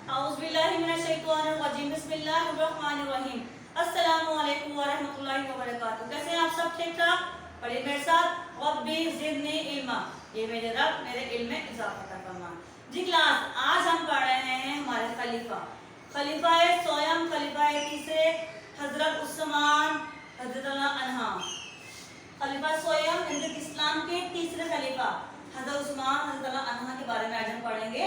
औज़ुबिल्लाहिमिनश्शैतानिर्रजीम बिस्मिल्लाहिर्रहमानिर्रहीम। अस्सलामु अलैकुम वरहमतुल्लाहि वबरकातुहू। कैसे हैं आप सब? ठीक ठाक? पढ़िए मेरे साथ, रब्बी ज़िदनी इल्मा। ये मेरे रब मेरे इल्म में इजाफा फरमा। जी क्लास, आज हम पढ़ रहे हैं हमारे खलीफा, खलीफा सोयम, खलीफा तीसरे हजरत उस्मान रज़ियल्लाहु अन्हा। खलीफा सोयम हिंदू इस्लाम के तीसरे खलीफा हजरत उस्मान रज़ियल्लाहु अन्हा के बारे में आज हम पढ़ेंगे।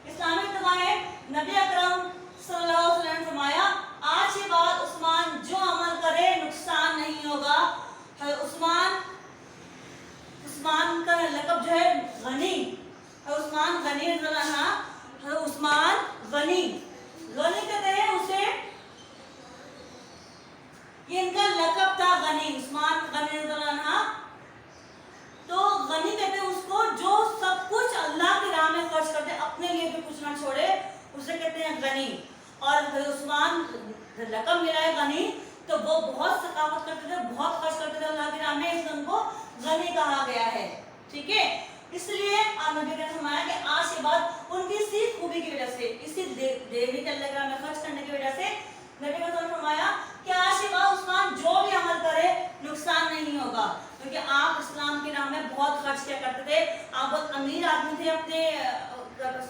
इस्लामिक दवाएं नबी अकरम सल्लल्लाहु अलैहि वसल्लम ने फरमाया, आज के बाद उस्मान जो अमल करे नुकसान नहीं होगा। उस्मान का लक़ब जो है गनी, उस्मान गनी रज़ियल्लाहु अन्हा, उस्मान गनी कहते हैं उसे, ये इनका लक़ब था गनी, उस्मान गनी रज़ियल्लाहु अन्हा। तो गनी कहते हैं उसको जो सब कुछ अल्लाह की राह में खर्च करते, अपने लिए भी कुछ ना छोड़े, उसे कहते हैं गनी। और उस्मान लक़ब मिला है गनी, तो वो बहुत सखावत करते थे, बहुत खर्च करते थे अल्लाह की राह में, इसलिए उनको गनी कहा गया है। ठीक है, इसलिए नबी ने फरमाया कि आज के बाद उनकी इसी खूबी की वजह से, इसी देवी के अल्लाह की राह में खर्च करने की वजह से नबी ने फरमाया कि आज के बाद उस्मान जो भी अमल करे नुकसान नहीं होगा, क्योंकि आप इस्लाम की राह में बहुत खर्च किया करते थे। आप बहुत अमीर आदमी थे, अपने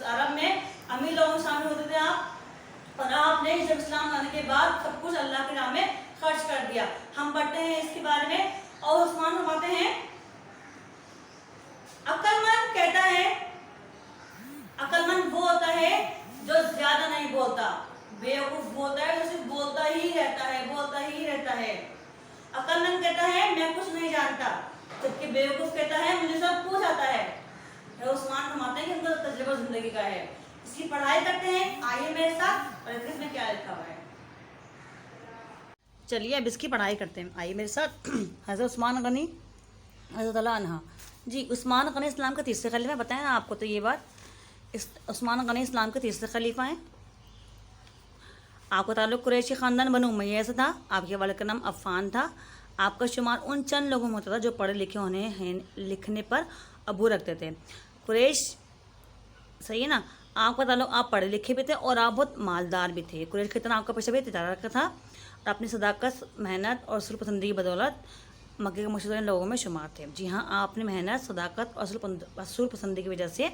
अरब में अमीर लोगों में शामिल होते थे आप, और आपने जब इस्लाम लाने के बाद सब कुछ अल्लाह की राह में खर्च कर दिया। हम पढ़ते हैं इसके बारे में। और उस्मान फरमाते हैं, अक्लमंद कहता है, अक्लमंद वो होता है जो ज्यादा नहीं बोलता, बेवकूफ बोलता है जो सिर्फ बोलता ही रहता है। अक्लमंद कहता है मैं कुछ नहीं जानता, जबकि बेवकूफ कहता है मुझे सब कुछ आता है। उस्मान फरमाते हैं कि उनका तजुर्बा जिंदगी का है। इसकी पढ़ाई करते हैं, आइए मेरे साथ, और इसमें क्या लिखा हुआ है। चलिए अब इसकी पढ़ाई करते हैं, आइए मेरे साथ। हज़रत उस्मान गनी रज़ियल्लाहु अन्हा। जी, उस्मान गनी इस्लाम के तीसरे खलीफा, बताएं ना आपको तो ये बात, उस्मान गनी इस्लाम के तीसरे खलीफा हैं। आपका ताल्लुक़ कुरैशी ख़ानदान बनु उमय्या से था। आपके वालिद का नाम अफ़ान था। आपका शुमार उन चंद लोगों में होता था जो पढ़े लिखे होने लिखने पर अबू रखते थे। कुरैश, सही है ना, आपका ताल्लुक़, आप पढ़े लिखे भी थे और आप बहुत मालदार भी थे। कुरैश की तरह आपका पेशा भी तिजारत का था, और अपनी सदाकत, मेहनत और सुलह पसंदी की बदौलत मक्के के मशहूर लोगों में शुमार थे। जी हाँ, आप अपनी मेहनत, सदाकत और सुलह पसंदी की वजह से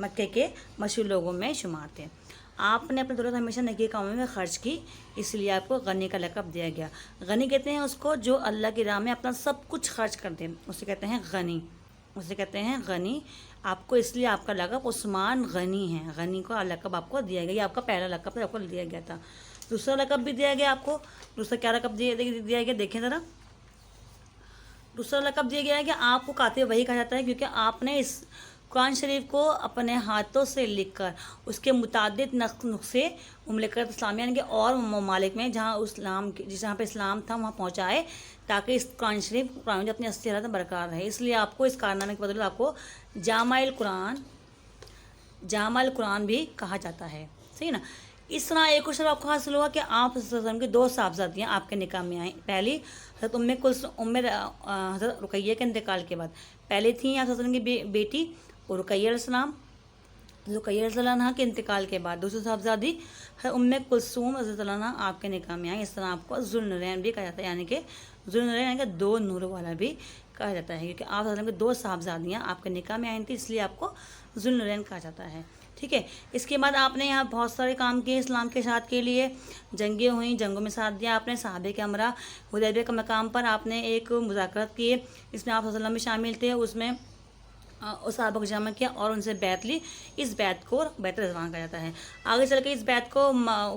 मक्के के मशहूर लोगों में शुमार थे। आपने अपनी दौलत हमेशा नेकी कामों में खर्च की, इसलिए आपको गनी का लक़ब दिया गया। गनी कहते हैं उसको जो अल्लाह की राह में अपना सब कुछ खर्च कर दे, उसे कहते हैं गनी, उसे कहते हैं गनी। आपको इसलिए आपका लक़ब उस्मान गनी है, गनी का लक़ब आपको दिया गया। ये आपका पहला लक़ब आपको दिया गया था। दूसरा लक़ब भी दिया गया आपको। दूसरा क्या लक़ब दिया गया, देखें ज़रा। दूसरा लक़ब दिया गया है कि आपको कातिब वही कहा जाता है, क्योंकि आपने इस कुरान शरीफ को अपने हाथों से लिखकर उसके मुतादिद नुस्खे मुमलिकत इस्लामिया के और ममालिक में जहाँ पे इस्लाम था वहाँ पहुँचाए, ताकि इस कुरान शरीफ कुरान अपनी असली हालत में बरकरार रहे। इसलिए आपको इस कारनामे के बदले आपको जामाइल कुरान भी कहा जाता है, सही ना। इस तरह एक और शर्फ आपको हासिल हुआ कि आप की दो साहबजादियाँ आपके निकाह में आई। पहली हज़रत रुकैया के इंतकाल के बाद पहले थी आप की बेटी और रुकैया रज़ियल्लाहु अन्हा के इंतकाल के बाद दूसरी साहबजादी उम्मे कुलसूम रज़ियल्लाहु अन्हा आपके निकाह में आई। इस तरह आपको ज़ुल्नुरैन भी कहा जाता है, यानी कि ज़ुल्नुरैन यानी कि दो नूर वाला भी कहा जाता है, क्योंकि आप की दो साहबजादियाँ आपके निकाह में आई थी, इसलिए आपको ज़ुल्नुरैन कहा जाता है। ठीक है, इसके बाद आपने यहाँ बहुत सारे काम किए इस्लाम के साथ के लिए। जंगें हुई, जंगों में साथ दिया आपने। सहाबे के हमरा हुदैबिया के मकाम पर आपने एक मुज़ाकरात किए, इसमें आप सल्लल्लाहु अलैहि वसल्लम भी शामिल थे। उसमें उस सहाबा को जमा किया और उनसे बैत ली। इस बैत को बैत रिज़वान कहा जाता है। आगे चल के इस बैत को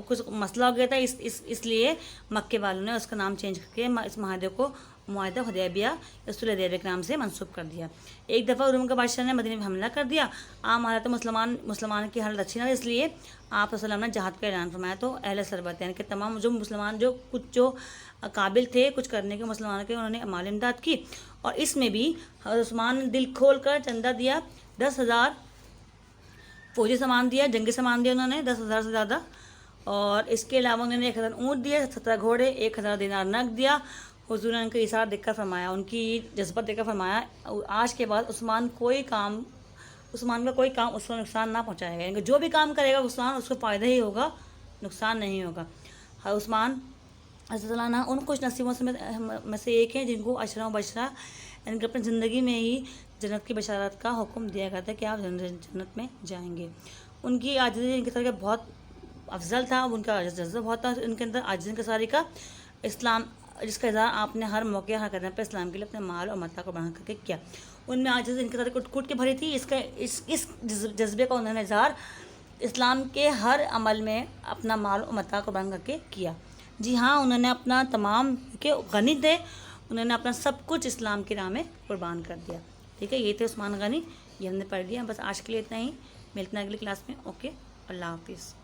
कुछ मसला हो गया था, इसलिए मक्के वालों ने उसका नाम चेंज करके इस माहदे को मुआहदा हुदैबिया या सुलह हुदैबिया के नाम से मंसूब कर दिया। एक दफ़ा रूम के बादशाह ने मदीने में हमला कर दिया। आम हालत मुसलमान की हालत अच्छी ना, इसलिए आप वसल्लम ने जहाद का ऐलान फरमाया। तो अहले सरबत यानी कि तमाम जो मुसलमान जो काबिल थे कुछ करने के मुसलमानों के, उन्होंने माली इमदाद की। और इसमें भी उस्मान ने दिल खोल कर चंदा दिया। 10,000 फौजी सामान दिया, जंगी सामान दिया उन्होंने 10,000 से ज़्यादा। और इसके अलावा उन्होंने 1,000 ऊँट दिए, 17 घोड़े, 1,000 दिनार नकद दिया। हुजूर ने उनका इशारा देखकर फरमाया, उनकी जज्बत देखकर फरमाया, आज के बाद उस्मान कोई काम عثمان کا کوئی کام اس کو نقصان نہ پہنچائے گا، یعنی کہ جو بھی کام کرے گا عثمان اس کو فائدہ ہی ہوگا، نقصان نہیں ہوگا۔ عثمان حضرت اللہ عنہ ان کچھ نصیبوں میں سے ایک ہیں جن کو عشرہ و بشرہ، یعنی کہ اپنی زندگی میں ہی جنت کی بشارت کا حکم دیا گیا تھا کہ آپ جنت میں جائیں گے۔ ان کی عاجزی ان کی طرح بہت افضل تھا، ان کا جذبہ بہت تھا ان کے اندر، عاجزی انکساری کا، اسلام جس کا اظہار آپ نے ہر موقع ہر قدم پہ اسلام کے لیے اپنے مال اور متاع کو بڑھا کر کے کیا۔ ان میں عاجزی انکساری کٹ کٹ کے بھری تھی، اس جذبے کا انہوں نے اظہار اسلام کے ہر عمل میں اپنا مال و متاع کو بڑھا کر کے کیا۔ جی ہاں، انہوں نے اپنا تمام کہ غنی تھے، انہوں نے اپنا سب کچھ اسلام کی راہ میں قربان کر دیا۔ ٹھیک ہے، یہ تھے عثمان غنی، یہ ہم نے پڑھ لیا۔ بس آج کے لیے اتنا ہی، ملتے ہیں اگلی کلاس میں۔ اوکے، اللہ حافظ۔